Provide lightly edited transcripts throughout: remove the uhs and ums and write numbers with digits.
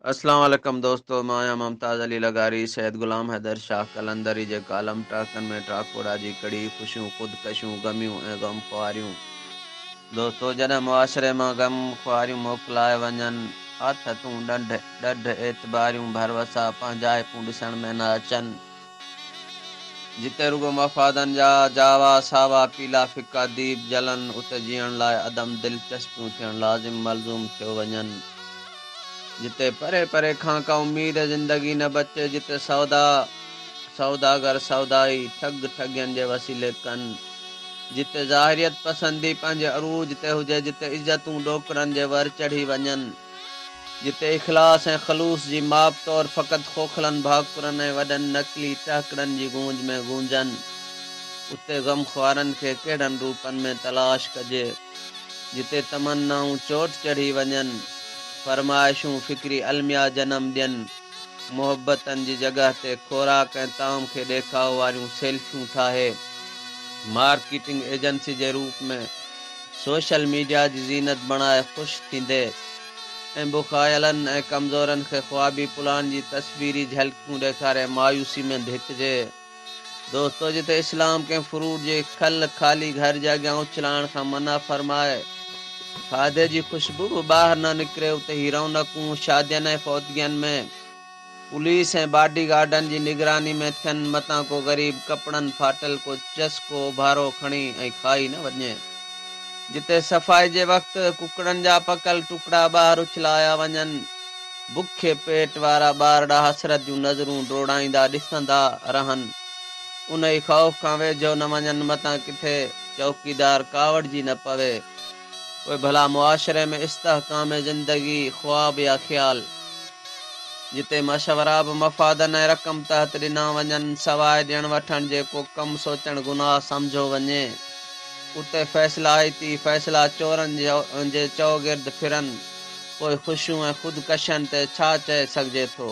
अस्सलाम वालेकुम दोस्तों, मैं मुमताज़ अली लगारी सैयद गुलाम हैदर शाह कलंदरी जे कालम टाकन में टाकोड़ा जी कड़ी खुशियों खुदकशियों गमियों ऐं गम ख्वारियूं। दोस्तों, जॾहिं मुआशरे मां गम ख्वारियूं मोकिलाए वञनि, हथ तूं ॾढ एतबारियूं भरवसा पंहिंजाइपूं ॾिसण में न अचनि। जिते रुगो मफ़ादनि जा जावा सावा पीला फिका दीप जलन, उते जीअण लाइ अदम दिलचस्पियूं थियण लाज़िम मलज़ूम थियो वञनि। जिते परे परे खां का उम्मीद ज़िंदगी न बचे, जिते सौदागर सौदाई ठग ठगियनि जे वसीले कनि, जिते ज़ाहिरियत पसंदी पंहिंजे अरूज ते हुजे, जिते इज़तूं ॾोकरनि जे वर चढ़ी वञनि, जिते इख़लास ऐं ख़लूस जी माप तौर फ़क़ति खोखलनि भाकुरनि ऐं वॾनि नकली टहकड़नि जी गूंज में गूंजनि, उते गम ख़्वारनि खे कहिड़नि रूपनि में तलाश कजे। जिते तमन्नाऊं चोट चढ़ी वञनि, फरमाइशूं फ़िक्री अलमिया जनम ॾियनि, मोहब्बतनि जी जॻह ते खोराक ऐं ताम खे ॾेखाव वारियूं सेल्फियूं ठाहे, मार्केटिंग एजेंसी जे रूप में सोशल मीडिया जी ज़ीनत बणाए ख़ुशि थींदे ऐं बुखायलनि ऐं कमज़ोरनि खे ख्वाबी पुलान जी तस्वीरी झलकियूं ॾेखारे मायूसी में धिकजे। दोस्तों, जिते इस्लाम कंहिं फ्रूट जे खल ख़ाली घर जे अॻियां उछलाइण खां मना फरमाए, खाधे जी खुशबू बि ॿाहिरि न निकिरे, उते ही रौनकूं शादियुनि ऐं फौतगियुनि में पुलिस ऐं बॉडी गार्डनि जी निगरानी में थियनि, मतां को ग़रीब कपिड़नि फाटल को चस्को भारो खणी ऐं खाई न वञे। जिते सफ़ाई जे वक़्तु कुकड़नि जा पकल टुकड़ा ॿाहिरि उछलाया वञनि, बुखे पेट वारा ॿार ॾांहुं हसरत जूं नज़रूं डोड़ाईंदा ॾिसंदा रहनि, उन ई ख़ौफ़ खां वेझो न वञनि, मतां किथे चौकीदार कावड़ जी न पवे। कोई भला मुआशरे में इस्तेहकाम ज़िंदगी ख्वाब या ख़्याल, जिते मशवरा बि मफ़ादनि ऐं रक़म तहत ॾिना वञनि, सवाइ ॾियण वठण जे को कमु सोचणु गुनाह सम्झो वञे, उते फ़ैसिलाइती फ़ैसिला चोरनि जे चौगिर्द फिरनि, पोइ ख़ुशियूं ऐं ख़ुदकशनि ते छा चए सघिजे थो।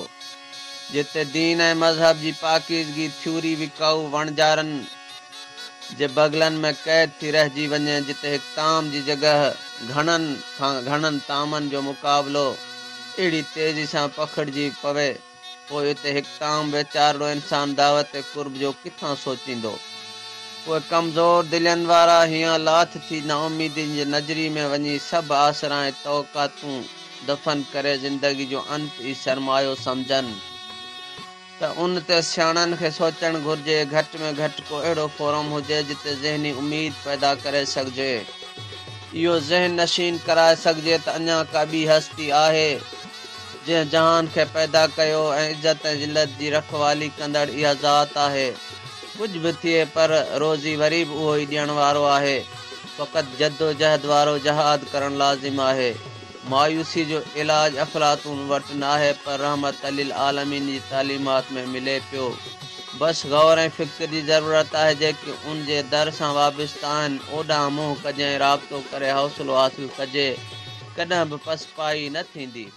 जिते दीन ऐं मज़हब जी पाकीज़गी थ्यूरी विकाऊ वणजारनि जे बगलनि में क़ैद थी रहिजी वञे, जिते हिकु ताम जी जॻह घणनि तामनि जो मुक़ाबिलो अहिड़ी तेज़ी सां पखिड़िजी पवे, पोइ हिते हिकु ताम वीचारो इंसान दावत कुर्ब जो किथां सोचींदो। पोइ कमज़ोर दिलनि वारा हीअं लाथ थी नाउमीदी जे नज़री में वञी सभु आसरा ऐं तवक़ातूं दफ़न करे ज़िंदगी जो अंत ई सरमायो सम्झनि, त उन ते सियाणनि खे सोचणु घुरिजे। घटि में घटि को अहिड़ो फोरम हुजे जिते ज़हनी उमेद पैदा करे सघिजे, इहो ज़हन नशीन कराए सघिजे त अञा का ॿी हस्ती आहे जंहिं जहान खे पैदा कयो ऐं इज़त ऐं ज़िलत जी रखवाली कंदड़ इहा ज़ात आहे। कुझु बि थिए पर रोज़ी वरी बि उहो ई ॾियण वारो आहे, फ़क़ति जद्दोजहद वारो जहाद करणु लाज़िम आहे। मायूसी जो इलाज अफ़लातून वटि न आहे, पर रहमत लिल आलमीन जी तालीमात में मिले पियो। बसि गौर ऐं फ़िक्र जी ज़रूरत आहे, जेके उन जे दर सां वाबिस्ता आहिनि ओॾांहुं मुंहुं कजे ऐं राबितो करे हौसलो हासिलु कजे, कॾहिं बि पसपाई न थींदी।